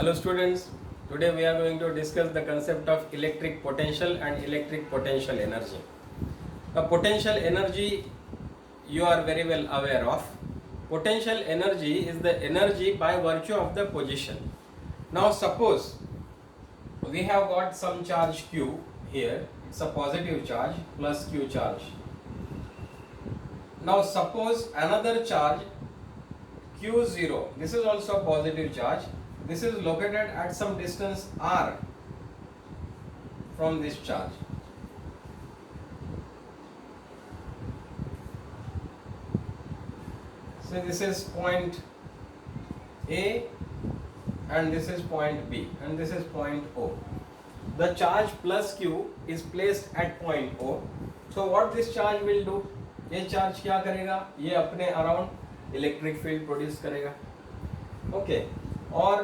Hello students, today we are going to discuss the concept of electric potential and electric potential energy. The potential energy you are very well aware of. Potential energy is the energy by virtue of the position. Now suppose we have got some charge Q here, it's a positive charge plus Q charge. Now suppose another charge Q0, this is also a positive charge. This is located at some distance r from this charge. So this is point A and this is point B and this is point O. The charge plus Q is placed at point O. So what this charge will do? ये charge क्या करेगा? ये अपने around electric field produce करेगा. Okay. और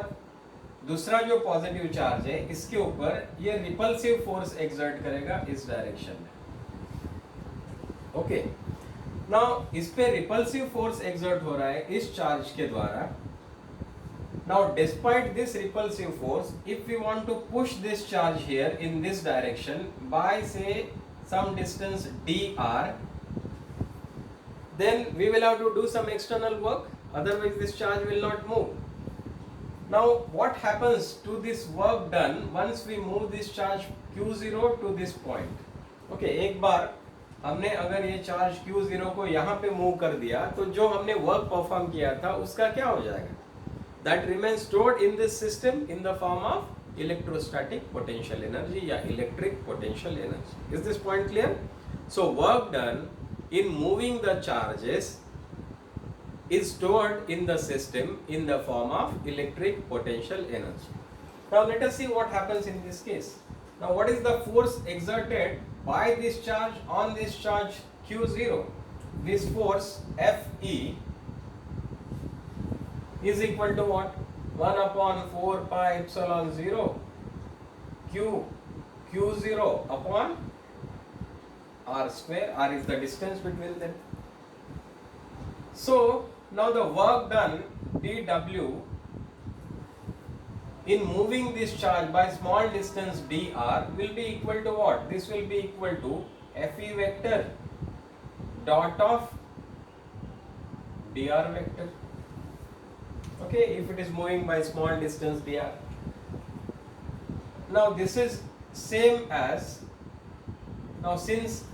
दूसरा जो positive charge है इसके ऊपर ये रिपल्सिव फोर्स एक्सर्ट करेगा इस डायरेक्शन में. ओके, नाउ इस पे रिपल्सिव फोर्स एक्सर्ट हो रहा है इस चार्ज के द्वारा. Now despite this repulsive force, if we want to push this charge here in this direction by say some distance dr, then we will have to do some external work, otherwise this charge will not move. Now what happens to this work done once we move this charge Q0 to this point? Okay, एक बार हमने अगर ये charge Q0 को यहाँ पे move कर दिया तो जो हमने वर्क परफॉर्म किया था उसका क्या हो जाएगा? That remains stored in this system in the form of electrostatic potential energy या electric potential energy. Is this point clear? So work done in moving the charges is stored in the system in the form of electric potential energy. Now let us see what happens in this case. Now what is the force exerted by this charge on this charge Q0? This force Fe is equal to what? 1 upon 4 pi epsilon 0 Q0 upon r square. R is the distance between them. So now the work done dW in moving this charge by small distance dr will be equal to what? This will be equal to Fe vector dot of dr vector. Okay, if it is moving by small distance dr. Now this is same as, now since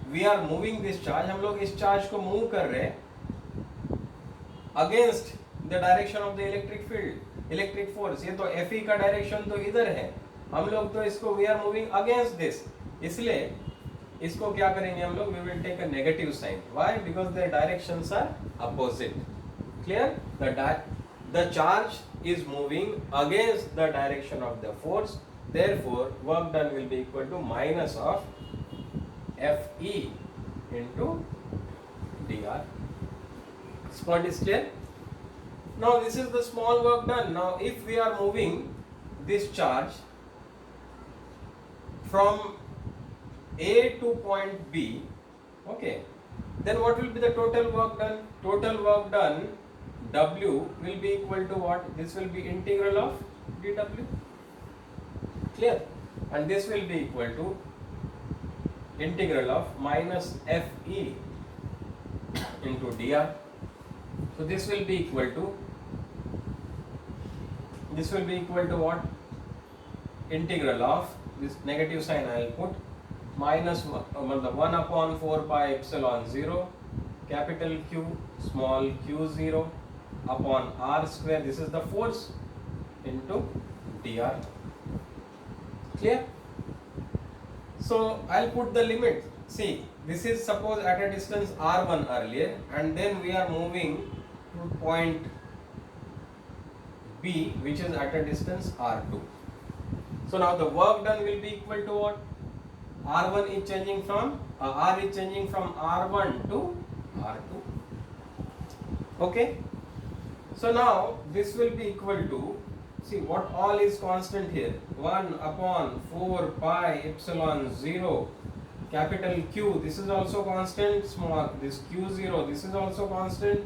we are moving this charge, हम लोग इस charge को move कर रहे हैं against the direction of the electric field, electric force. ये तो Fe का डायरेक्शन तो इधर है, हम लोग तो इसको we are moving against this, इसलिए इसको क्या करेंगे हम लोग? We will take a negative sign. Why? Because the directions are opposite. Clear? The charge is moving against the direction of the force, therefore work done will be equal to minus of Fe into dr. This point is clear. Now this is the small work done. Now if we are moving this charge from A to point B, okay, then what will be the total work done? Total work done W will be equal to what? This will be integral of dW. Clear? And this will be equal to integral of minus Fe into dr. So this will be equal to what? Integral of this negative sign I will put minus 1 upon 4 pi epsilon 0 capital Q small q0 upon r square, this is the force, into dr. Clear? So I'll put the limit. See, this is suppose at a distance r1 earlier and then we are moving to point B which is at a distance r2. So now the work done will be equal to what? R1 is changing from R is changing from R1 to R2. Okay. So now this will be equal to, see what all is constant here, 1 upon 4 pi epsilon 0 capital Q, this is also constant, small this Q0, this is also constant.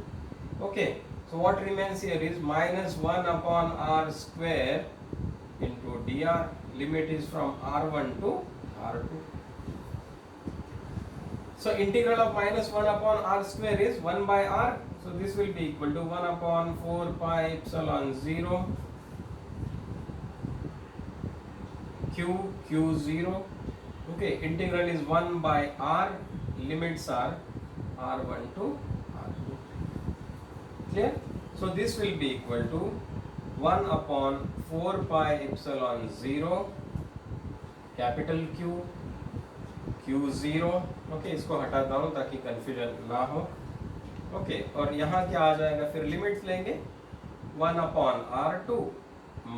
Okay, So what remains here is minus 1 upon r square into dr. Limit is from r1 to r2. So integral of minus 1 upon r square is 1 by r. So this will be equal to 1 upon 4 pi epsilon 0 q0. Okay, integral is 1 by r. Limits are r1 to r2. Clear? So this will be equal to 1 upon 4 pi epsilon 0 capital Q Q0. Okay, इसको हटाता हूँ ताकि confusion ना हो. Okay, और यहाँ क्या आ जाएगा, फिर लिमिट्स लेंगे 1 upon r2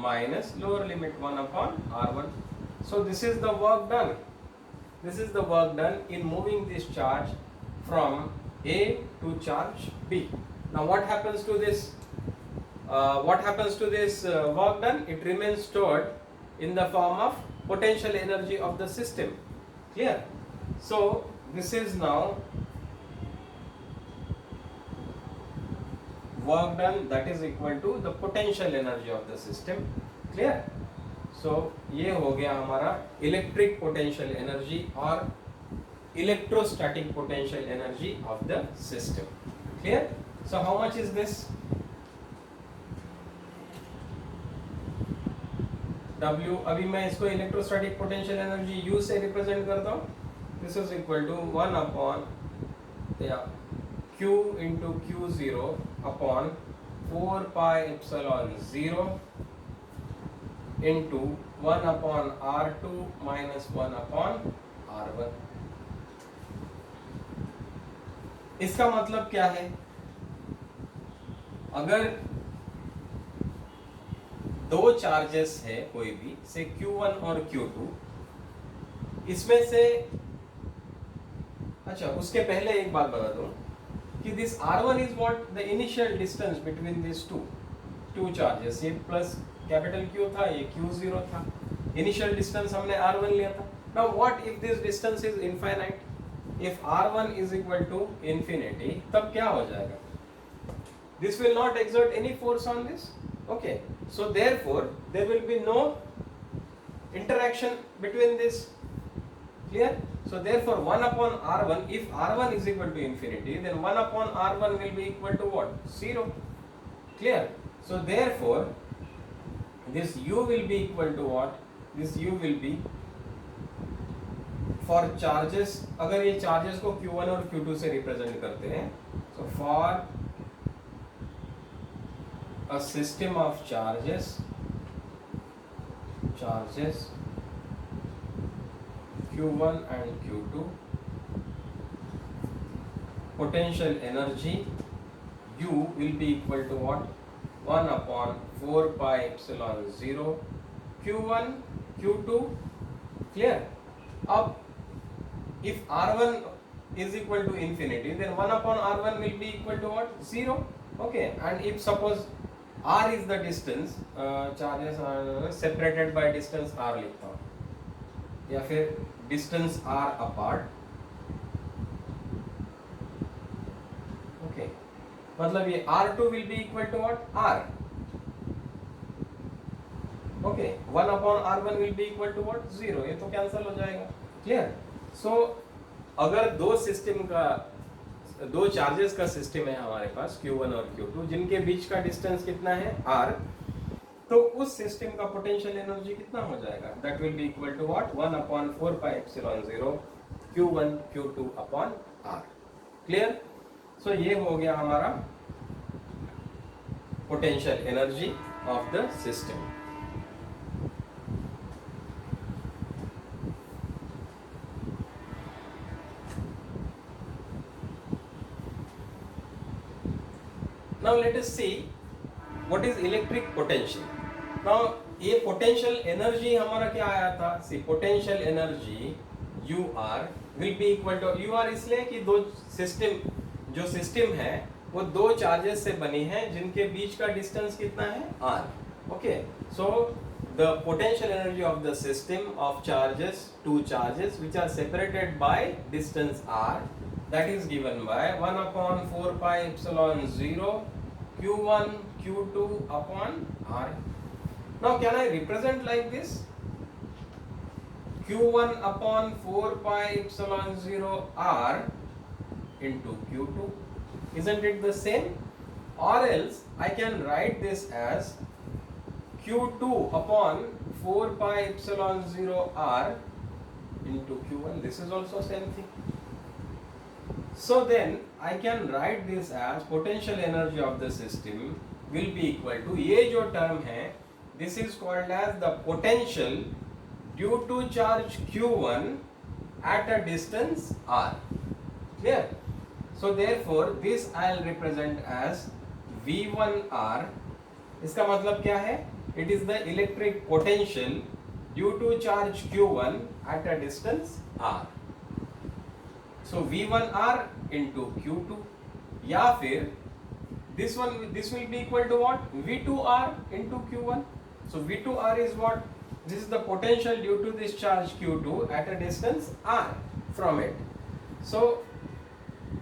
minus lower limit 1 upon r1. So this is the work done. This is the work done in moving this charge from A to charge B. Now what happens to this? Work done? It remains stored in the form of potential energy of the system. Clear? So this is now work done, that is equal to the potential energy of the system. Clear? So ये हो गया हमारा electric potential energy और electrostatic potential energy of the system. Clear? So how much is this? W. अभी मैं इसको electrostatic potential energy U से represent करता हूँ. This is equal to 1 upon Q into Q0 upon 4 pi epsilon 0 into 1 upon r2 minus 1 upon r1. इसका मतलब क्या है? अगर दो चार्जेस है कोई भी, से Q1 और Q2, इसमें से, अच्छा उसके पहले एक बात बता दूं कि this r1 is what the initial distance between these two charges. ये प्लस कैपिटल Q था, ये Q0 था. इनिशियल डिस्टेंस हमने R1 लिया था. Now what if this distance is infinite? If R1 is equal to infinity, तब क्या हो जाएगा? This will not exert any force on this. Okay, so therefore there will be no interaction between this. Clear? So therefore 1 upon R1, if R1 is equal to infinity, then 1 upon R1 will be equal to what? 0. Clear? So therefore this U will be equal to what? This U will be for charges. अगर ये charges को Q1 और Q2 से represent करते हैं, so for a system of charges Q1 and Q2, potential energy U will be equal to what? 1 upon 4 pi epsilon 0 Q1 Q2. Clear? अब if R1 is equal to infinity, then 1 upon R1 will be equal to what? 0. Okay, and if suppose R is the distance, charges are separated by distance R लिखता हूँ, या फिर distance R apart. Okay, मतलब ये R2 will be equal to what? R. Okay, 1 upon R1 will be equal to what? 0. ये तो cancel हो जाएगा. Clear? So अगर दो चार्जेस का सिस्टम है हमारे पास Q1 और Q2, जिनके बीच का डिस्टेंस कितना है? R. तो उस सिस्टम का पोटेंशियल एनर्जी कितना हो जाएगा? That will be equal to what? 1 upon 4 pi epsilon 0 Q1 Q2 upon R. Clear? So ये हो गया हमारा potential energy of the system. Now let us see what is electric potential. Now ये potential energy हमारा क्या आया था? See, potential energy UR will be equal to UR इसलिए कि जो सिस्टम है वो दो चार्जेस से बनी है जिनके बीच का डिस्टेंस कितना है? R. Okay, so the potential energy of the system of two charges which are separated by distance R, that is given by 1 upon 4 pi epsilon 0 Q1 Q2 upon R. Now can I represent like this? Q1 upon 4 pi epsilon 0 R into Q2. Isn't it the same? Or else I can write this as Q2 upon 4 pi epsilon 0 R into Q1. This is also same thing. So then I can write this as potential energy of the system will be equal to, ये जो term है, this is called as the potential due to charge Q1 at a distance R. Clear? So therefore this I'll represent as V1R. इसका मतलब क्या है? It is the electric potential due to charge Q1 at a distance R. So V1R into Q2, या फिर this will be equal to what? V2R into Q1. So V2R is what? This is the potential due to this charge Q2 at a distance R from it. So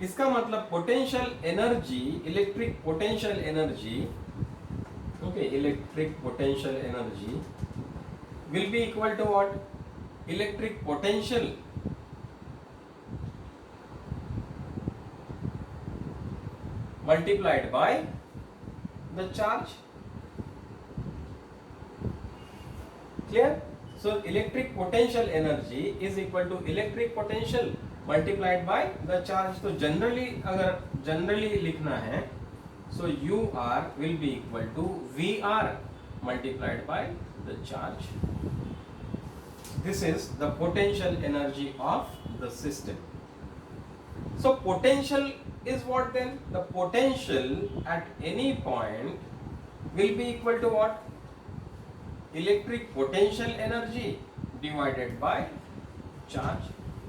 इसका मतलब potential energy, electric potential energy, okay, electric potential energy will be equal to what? Electric potential multiplied by the charge. Clear? So electric potential energy is equal to electric potential multiplied by the charge. तो generally अगर generally लिखना है, so UR will be equal to VR multiplied by the charge. This is the potential energy of the system. So potential is what then? The potential at any point will be equal to what? Electric potential energy divided by charge.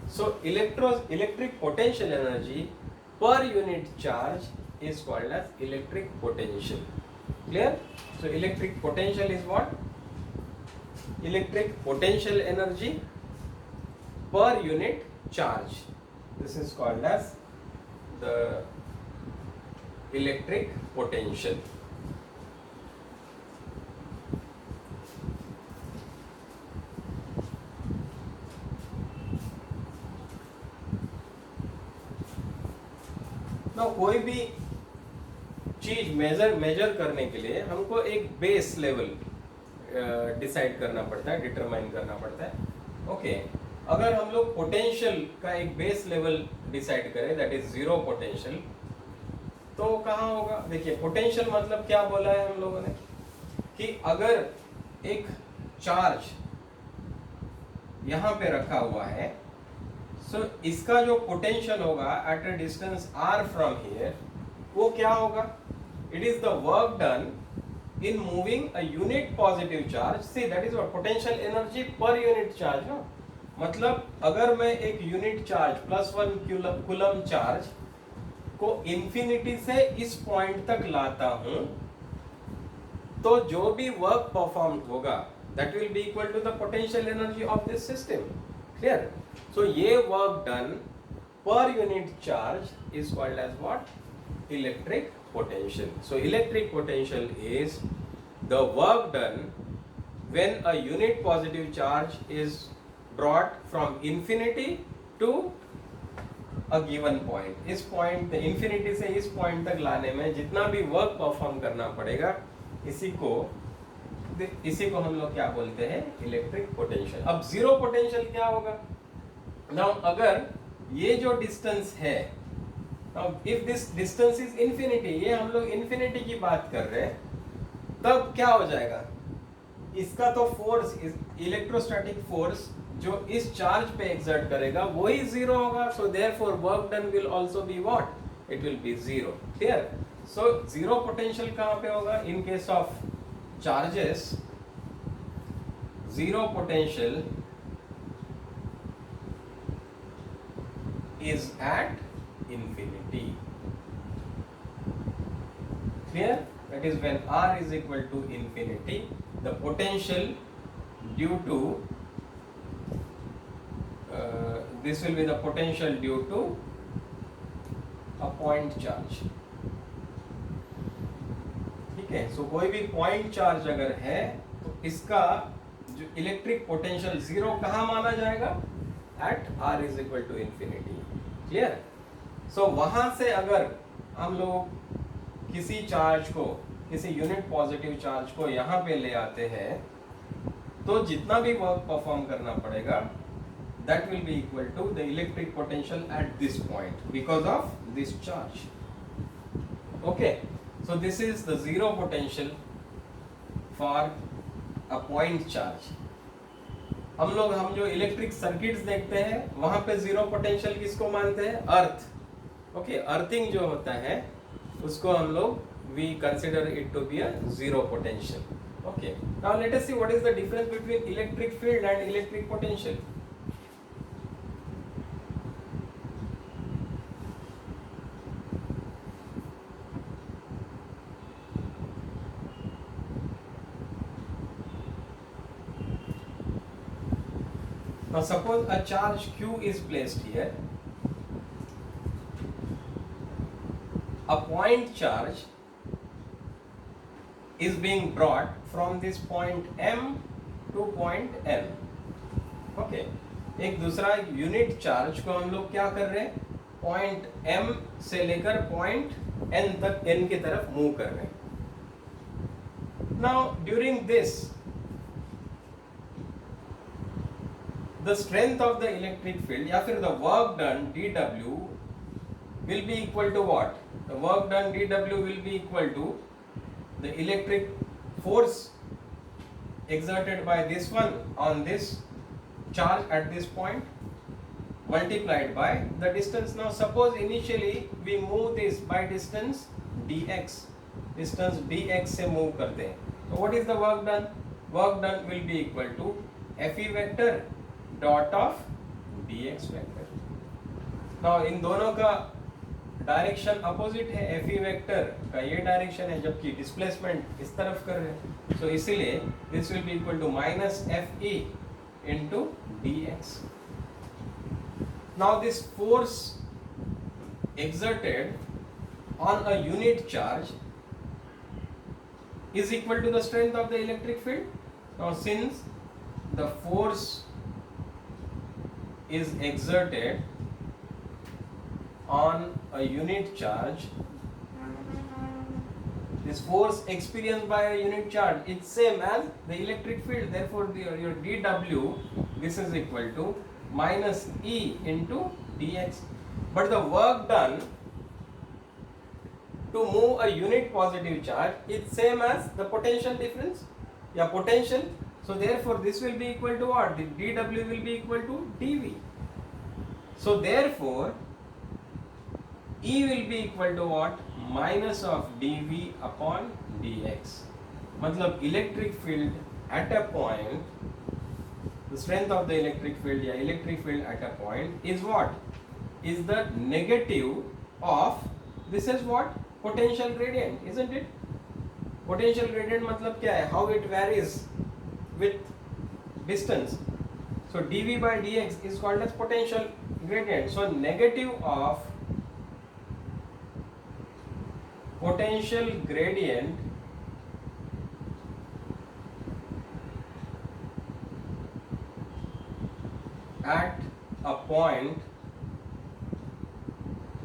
So electric potential energy per unit charge is called as electric potential. Clear? So electric potential is what? Electric potential energy per unit charge. This is called as the electric potential. Now कोई भी चीज major करने के लिए हमको एक base level decide करना पड़ता है, डिटरमाइन करना पड़ता है. ओके, अगर हम लोग पोटेंशियल का एक बेस लेवल डिसाइड करें, दैट इज जीरो पोटेंशियल, तो कहाँ होगा? देखिए पोटेंशियल मतलब क्या बोला है हम लोगों ने कि अगर एक चार्ज यहाँ पे रखा हुआ है, सो इसका जो पोटेंशियल होगा at a distance r from here, वो क्या होगा? It is the work done in moving a unit positive charge. See, that is what potential energy per unit charge. No? मतलब अगर मैं एक यूनिट चार्ज +1 कूलम चार्ज को infinity से इस पॉइंट तक लाता हूं, तो जो भी वर्क परफॉर्म होगा that will be equal to the potential energy of this system. Clear? So ये work done per unit charge is called as what? Electric potential. So electric potential is the work done when a unit positive charge is brought from infinity to a given point. इस point infinity से इस point तक लाने में जितना भी work perform करना पड़ेगा, इसी को हम लोग क्या बोलते हैं? Electric potential. अब जीरो पोटेंशियल क्या होगा? Now अगर ये जो डिस्टेंस है, Now, if this distance is infinity, ये हम लोग infinity की बात कर रहे हैं, तब क्या हो जाएगा? इसका तो फोर्स, इलेक्ट्रोस्टैटिक फोर्स जो इस चार्ज पे एक्सर्ट करेगा वही जीरो होगा. So therefore work done will also be what? It will be zero. Clear? So zero potential कहाँ पे होगा? In case of charges, zero potential is at infinity. Clear? That is when r is equal to infinity, the potential due to this will be the potential due to a point charge. Okay, so कोई भी point charge अगर है तो इसका जो electric potential zero कहाँ माना जाएगा? At r is equal to infinity. Clear? So वहां से अगर हम लोग किसी चार्ज को, किसी यूनिट पॉजिटिव चार्ज को यहाँ पे ले आते हैं तो जितना भी वर्क परफॉर्म करना पड़ेगा that will be equal to the electric potential at this point because of this charge. Okay, so this is the zero potential for a point charge. हम जो इलेक्ट्रिक सर्किट्स देखते हैं वहां पे जीरो पोटेंशियल किसको मानते हैं? अर्थ। ओके, अर्थिंग जो होता है उसको हम लोग we consider it to be a zero potential. Okay, now let us see what is the difference between electric field and electric potential. Now suppose a charge Q is placed here. A point charge is being brought from this point M to point N. Okay. एक दूसरा unit charge को हम लोग क्या कर रहे हैं? Point M से लेकर पॉइंट N तक, N की तरफ मूव कर रहे हैं। Now during this the strength of the electric field या फिर the work done dW will be equal to what? The work done dW will be equal to the electric force exerted by this one on this charge at this point multiplied by the distance. Now suppose initially we move this by distance dx, distance dx से move करते हैं, so what is the work done? Work done will be equal to Fe vector dot of dx vector. Now in दोनों का direction opposite है, Fe vector का ये direction है जबकि डिस्प्लेसमेंट इस तरफ कर रहे हैं, सो इसीलिए this will be equal to minus Fe into dx। Now this force exerted on a unit charge is equal to the strength of the electric field. Now since the force is exerted on a unit charge, this force experienced by a unit charge is same as the electric field, therefore your dW this is equal to minus E into dx. But the work done to move a unit positive charge is same as the potential difference, yeah, potential. So therefore this will be equal to what? The dW will be equal to dV. So therefore E will be equal to what? Minus of dV upon dx. मतलब electric field at a point, the strength of the electric field, yeah, electric field at a point is what? Is the negative of, this is what? Potential gradient, isn't it? Potential gradient मतलब क्या है? How it varies with distance. So dV by dx is called as potential gradient. So negative of potential gradient at a point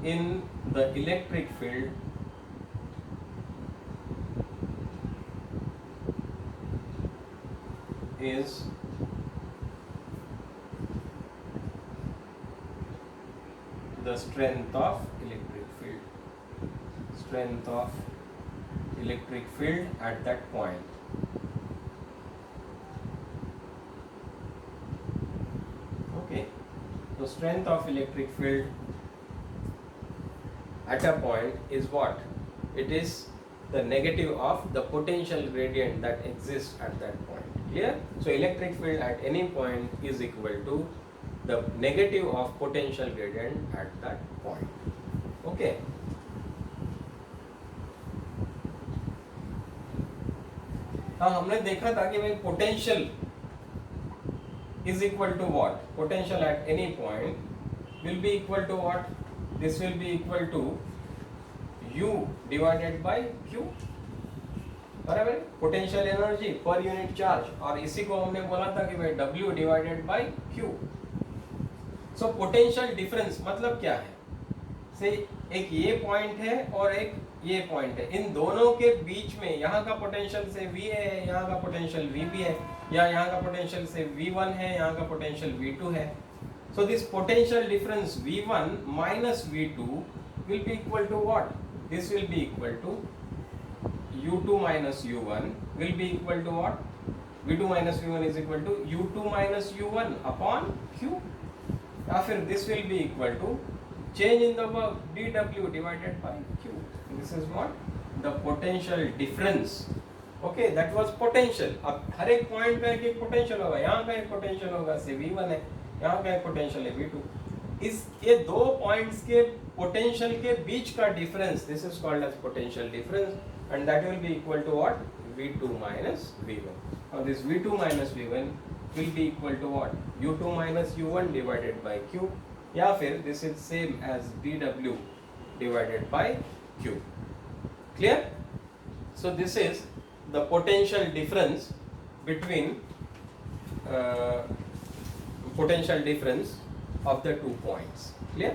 in the electric field is the strength of electric field. Strength of electric field at that point. Okay, so strength of electric field at a point is what? It is the negative of the potential gradient that exists at that point. Clear? So electric field at any point is equal to the negative of potential gradient at that point. Okay. हाँ, हमने देखा था कि भाई potential is equal to what? Potential at any point will be equal to what? This will be equal to U divided by Q. बराबर है, potential energy पर unit charge, और इसी को हमने बोला था कि भाई W divided by Q। So potential difference मतलब क्या है, से एक ये पॉइंट है और एक ये पॉइंट है, इन दोनों के बीच में यहाँ का पोटेंशियल से V है, यहाँ का पोटेंशियल VB है, या यहाँ का पोटेंशियल से V1 है, यहाँ का पोटेंशियल V2 है। So this potential difference V1 minus V2 will be equal to what? This will be equal to U2 minus U1 will be equal to what? V2 minus V1 is equal to U2 minus U1 upon Q, या फिर this will be equal to change in the work dW divided by Q. This is what? The potential difference. Okay, that was potential. अब हर एक point का एक potential होगा, यहाँ का एक पोटेंशियल होगा, से V1 है, यहाँ का एक पोटेंशियल है V2। इस ये दो पॉइंट्स के पोटेंशियल के बीच का difference, this is called as potential difference, and that will be equal to what? V2 minus V1. Now this V2 minus V1 will be equal to what? U2 minus U1 divided by Q, या फिर this is same as dW divided by Q. Clear? So this is the potential difference between potential difference of the 2 points. Clear?